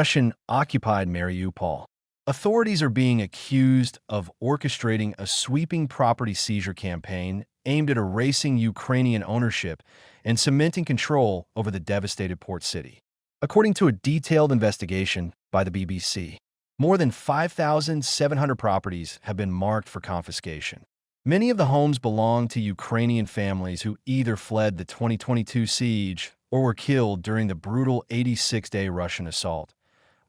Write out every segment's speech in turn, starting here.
Russian-occupied Mariupol. Authorities are being accused of orchestrating a sweeping property seizure campaign aimed at erasing Ukrainian ownership and cementing control over the devastated port city. According to a detailed investigation by the BBC, more than 5,700 properties have been marked for confiscation. Many of the homes belong to Ukrainian families who either fled the 2022 siege or were killed during the brutal 86-day Russian assault.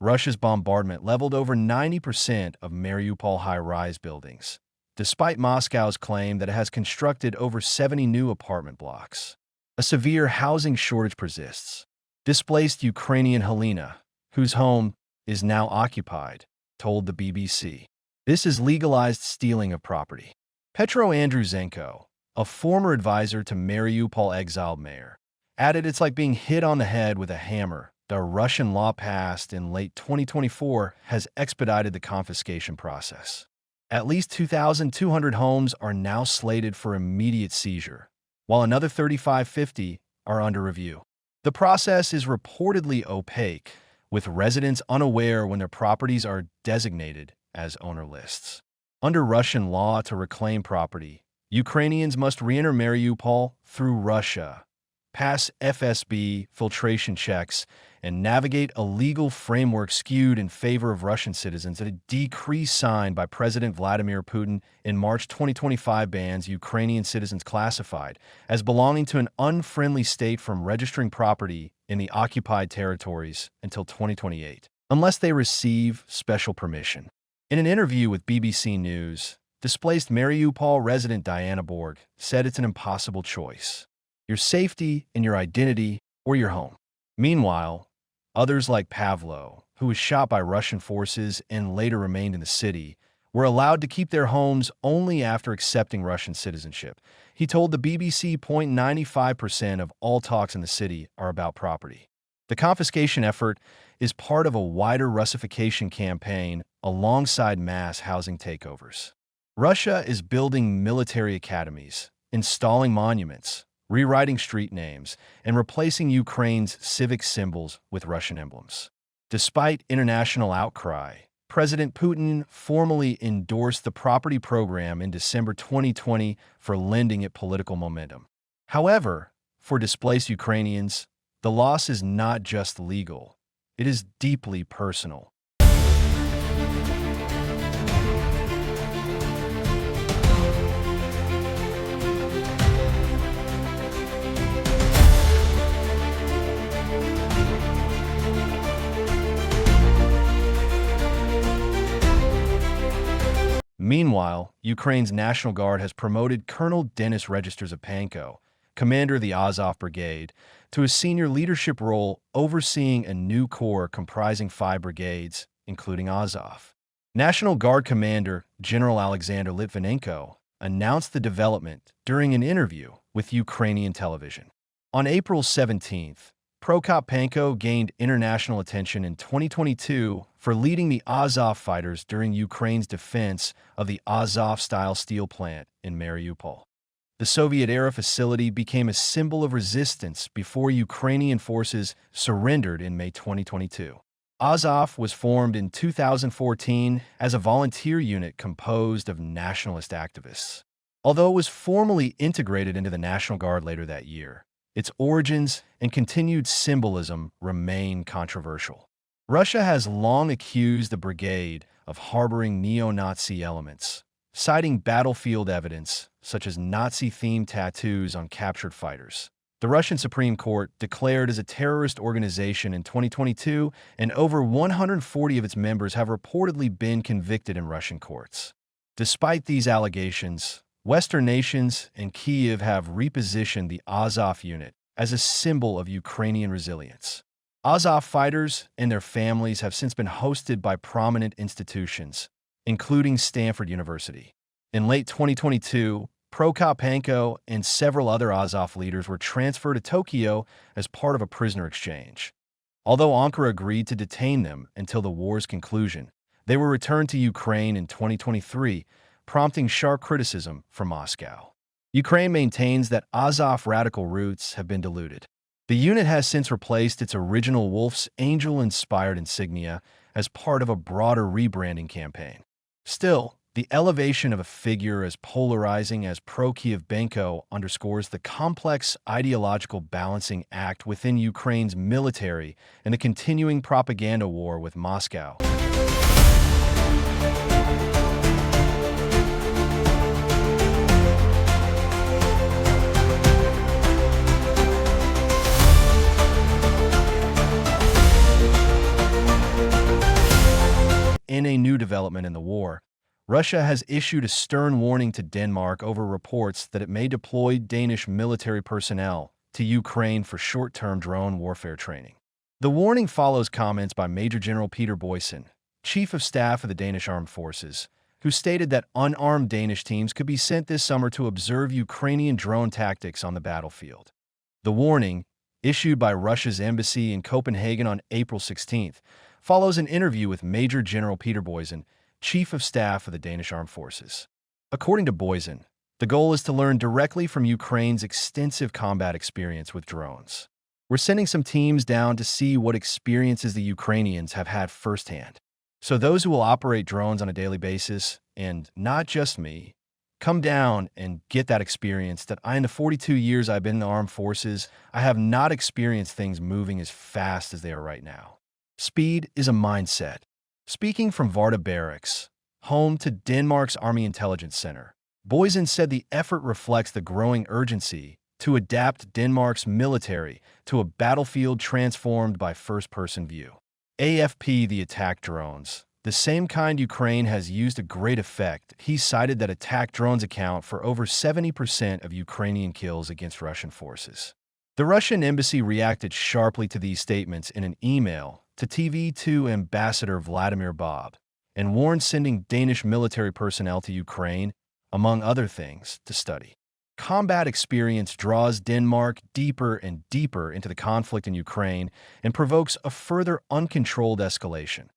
Russia's bombardment leveled over 90% of Mariupol high-rise buildings, despite Moscow's claim that it has constructed over 70 new apartment blocks. A severe housing shortage persists. Displaced Ukrainian Helena, whose home is now occupied, told the BBC. This is legalized stealing of property. Petro Andrushenko, a former advisor to Mariupol exiled mayor, added it's like being hit on the head with a hammer. The Russian law passed in late 2024 has expedited the confiscation process. At least 2,200 homes are now slated for immediate seizure, while another 3,550 are under review. The process is reportedly opaque, with residents unaware when their properties are designated as owner lists. Under Russian law to reclaim property, Ukrainians must re-enter Mariupol through Russia, pass FSB filtration checks, and navigate a legal framework skewed in favor of Russian citizens. A decree signed by President Vladimir Putin in March 2025 bans Ukrainian citizens classified as belonging to an unfriendly state from registering property in the occupied territories until 2028, unless they receive special permission. In an interview with BBC News, displaced Mariupol resident Diana Borg said it's an impossible choice: your safety and your identity, or your home. Meanwhile, others like Pavlo, who was shot by Russian forces and later remained in the city, were allowed to keep their homes only after accepting Russian citizenship. He told the BBC 95% of all talks in the city are about property. The confiscation effort is part of a wider Russification campaign alongside mass housing takeovers. Russia is building military academies, installing monuments, rewriting street names, and replacing Ukraine's civic symbols with Russian emblems. Despite international outcry, President Putin formally endorsed the property program in December 2020 for lending it political momentum. However, for displaced Ukrainians, the loss is not just legal, it is deeply personal. Meanwhile, Ukraine's National Guard has promoted Colonel Denis Register-Zapanko, commander of the Azov Brigade, to a senior leadership role overseeing a new corps comprising 5 brigades, including Azov. National Guard Commander General Alexander Litvinenko announced the development during an interview with Ukrainian television. On April 17th, Prokopenko gained international attention in 2022 for leading the Azov fighters during Ukraine's defense of the Azov-style steel plant in Mariupol. The Soviet-era facility became a symbol of resistance before Ukrainian forces surrendered in May 2022. Azov was formed in 2014 as a volunteer unit composed of nationalist activists. Although it was formally integrated into the National Guard later that year, its origins and continued symbolism remain controversial. Russia has long accused the brigade of harboring neo-Nazi elements, citing battlefield evidence such as Nazi-themed tattoos on captured fighters. The Russian Supreme Court declared as a terrorist organization in 2022, and over 140 of its members have reportedly been convicted in Russian courts. Despite these allegations, Western nations and Kyiv have repositioned the Azov unit as a symbol of Ukrainian resilience. Azov fighters and their families have since been hosted by prominent institutions, including Stanford University. In late 2022, Prokopenko and several other Azov leaders were transferred to Tokyo as part of a prisoner exchange. Although Ankara agreed to detain them until the war's conclusion, they were returned to Ukraine in 2023, prompting sharp criticism from Moscow. Ukraine maintains that Azov radical roots have been diluted. The unit has since replaced its original Wolf's Angel-inspired insignia as part of a broader rebranding campaign. Still, the elevation of a figure as polarizing as Pro-Kiev underscores the complex ideological balancing act within Ukraine's military and the continuing propaganda war with Moscow. In a new development in the war, Russia has issued a stern warning to Denmark over reports that it may deploy Danish military personnel to Ukraine for short-term drone warfare training. The warning follows comments by Major General Peter Boysen, Chief of Staff of the Danish Armed Forces, who stated that unarmed Danish teams could be sent this summer to observe Ukrainian drone tactics on the battlefield. The warning, issued by Russia's embassy in Copenhagen on April 16th, follows an interview with Major General Peter Boysen, Chief of Staff of the Danish Armed Forces. According to Boysen, the goal is to learn directly from Ukraine's extensive combat experience with drones. We're sending some teams down to see what experiences the Ukrainians have had firsthand. So those who will operate drones on a daily basis, and not just me, come down and get that experience that in the 42 years I've been in the armed forces, I have not experienced things moving as fast as they are right now. Speed is a mindset. Speaking from Varda Barracks, home to Denmark's Army Intelligence Center, Boysen said the effort reflects the growing urgency to adapt Denmark's military to a battlefield transformed by first-person view. AFP the attack drones, the same kind Ukraine has used to great effect. He cited that attack drones account for over 70% of Ukrainian kills against Russian forces. The Russian embassy reacted sharply to these statements in an email to TV2 Ambassador Vladimir Bob and warned sending Danish military personnel to Ukraine, among other things, to study. Combat experience draws Denmark deeper and deeper into the conflict in Ukraine and provokes a further uncontrolled escalation.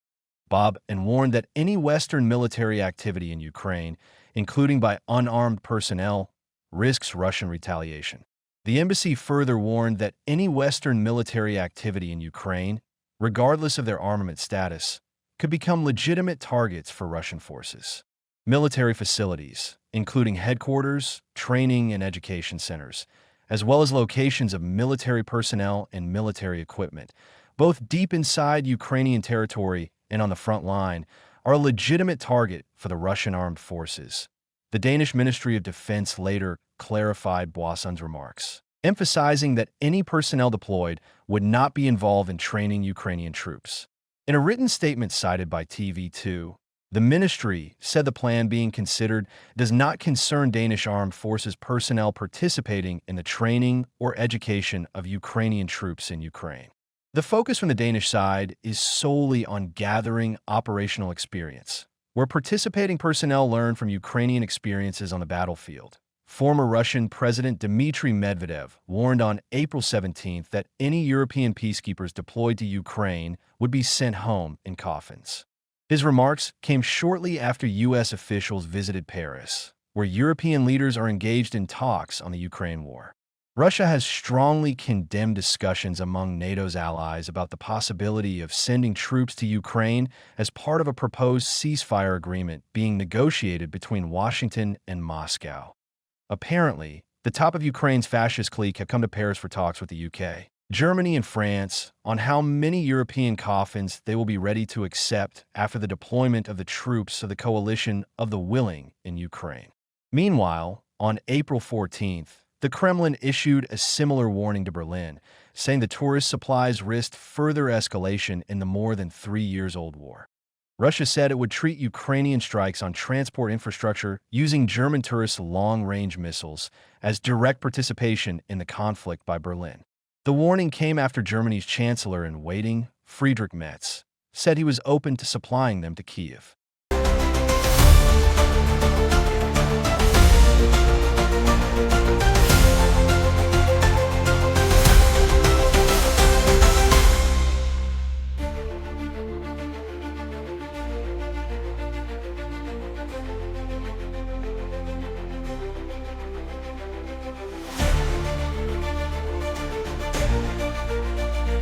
Bob warned that any Western military activity in Ukraine, including by unarmed personnel, risks Russian retaliation. The embassy further warned that any Western military activity in Ukraine, regardless of their armament status, could become legitimate targets for Russian forces. Military facilities, including headquarters, training, and education centers, as well as locations of military personnel and military equipment, both deep inside Ukrainian territory and on the front line, are a legitimate target for the Russian armed forces. The Danish Ministry of Defense later clarified Boysen's remarks, emphasizing that any personnel deployed would not be involved in training Ukrainian troops. In a written statement cited by TV2, the ministry said the plan being considered does not concern Danish armed forces personnel participating in the training or education of Ukrainian troops in Ukraine. The focus from the Danish side is solely on gathering operational experience, where participating personnel learn from Ukrainian experiences on the battlefield. Former Russian President Dmitry Medvedev warned on April 17th that any European peacekeepers deployed to Ukraine would be sent home in coffins. His remarks came shortly after U.S. officials visited Paris, where European leaders are engaged in talks on the Ukraine war. Russia has strongly condemned discussions among NATO's allies about the possibility of sending troops to Ukraine as part of a proposed ceasefire agreement being negotiated between Washington and Moscow. Apparently, the top of Ukraine's fascist clique have come to Paris for talks with the UK, Germany, and France on how many European coffins they will be ready to accept after the deployment of the troops of the coalition of the willing in Ukraine. Meanwhile, on April 14th, the Kremlin issued a similar warning to Berlin, saying the tourist supplies risked further escalation in the more than 3 years old war. Russia said it would treat Ukrainian strikes on transport infrastructure using German tourists' long-range missiles as direct participation in the conflict by Berlin. The warning came after Germany's chancellor in waiting, Friedrich Merz, said he was open to supplying them to Kyiv.